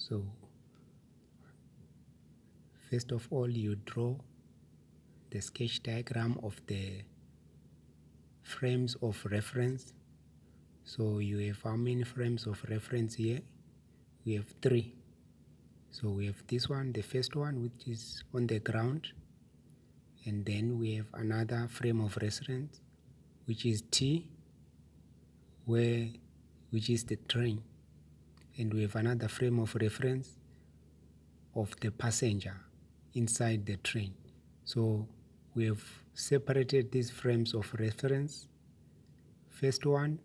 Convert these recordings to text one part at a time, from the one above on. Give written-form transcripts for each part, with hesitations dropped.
So first of all, you draw the sketch diagram of the frames of reference. So you have how many frames of reference here? We have 3. So we have this one, the first one, which is on the ground, and then we have another frame of reference, which is T, which is the train, and we have another frame of reference of the passenger inside the train. So we have separated these frames of reference. First one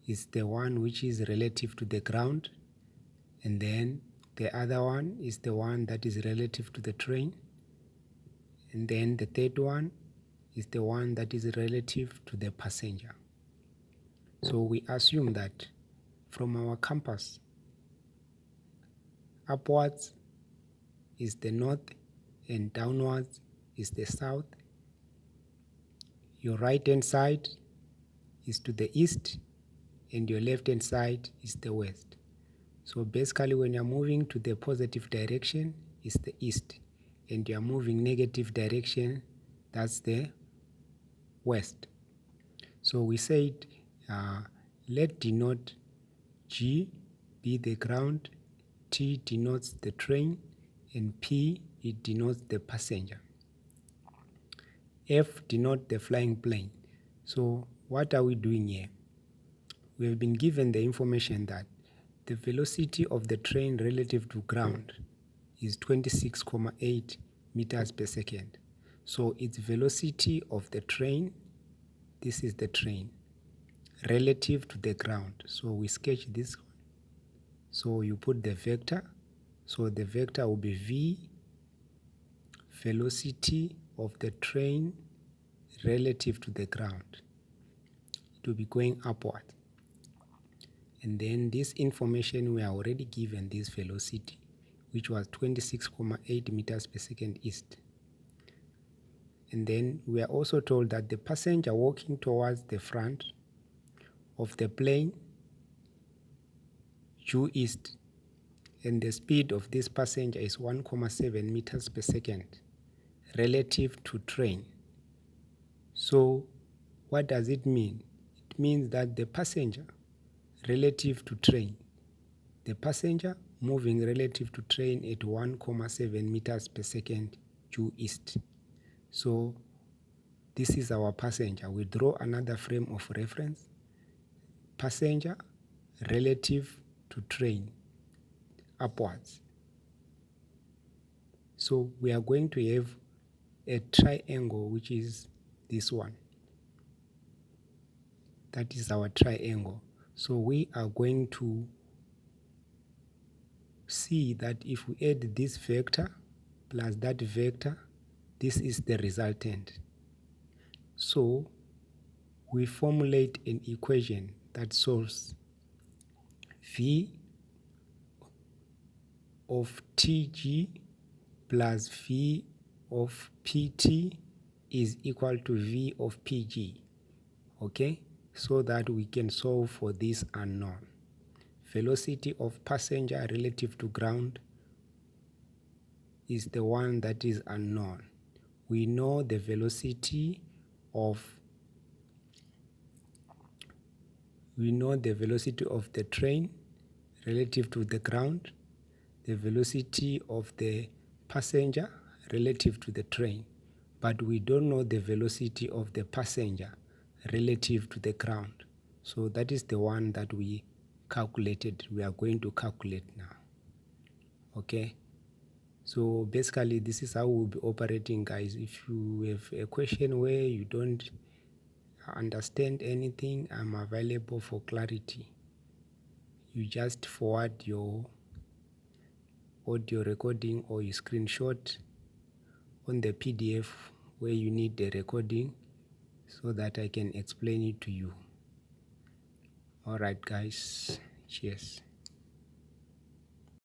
is the one which is relative to the ground, and then the other one is the one that is relative to the train, and then the third one is the one that is relative to the passenger. So we assume that from our compass, upwards is the north and downwards is the south. Your right hand side is to the east and your left hand side is the west. So basically when you're moving to the positive direction is the east, and you're moving negative direction, that's the west. So we said let denote G be the ground, T denotes the train, and P it denotes the passenger. F denote the flying plane. So what are we doing here? We have been given the information that the velocity of the train relative to ground is 26.8 meters per second. So its velocity of the train, this is the train, relative to the ground. So we sketch this one. So you put the vector. So the vector will be V, velocity of the train relative to the ground. It will be going upward. And then this information we are already given this velocity, which was 26.8 meters per second east. And then we are also told that the passenger walking towards the front of the plane due east, and the speed of this passenger is 1.7 meters per second relative to train. So what does it mean? It means that the passenger relative to train, the passenger moving relative to train at 1.7 meters per second due east. So this is our passenger. We draw another frame of reference, passenger relative to train upwards. So we are going to have a triangle, which is this one. That is our triangle. So we are going to see that if we add this vector plus that vector, this is the resultant. So we formulate an equation that solves V of Tg plus V of Pt is equal to V of Pg. Okay, so that we can solve for this unknown. Velocity of passenger relative to ground is the one that is unknown. We know the velocity of the train relative to the ground, the velocity of the passenger relative to the train, but we don't know the velocity of the passenger relative to the ground. So that is the one that we calculated. We are going to calculate now. Okay, so basically this is how we'll be operating, guys. If you have a question where you don't understand anything, I'm available for clarity. You just forward your audio recording or you screenshot on the PDF where you need the recording so that I can explain it to you. All right, guys. Cheers.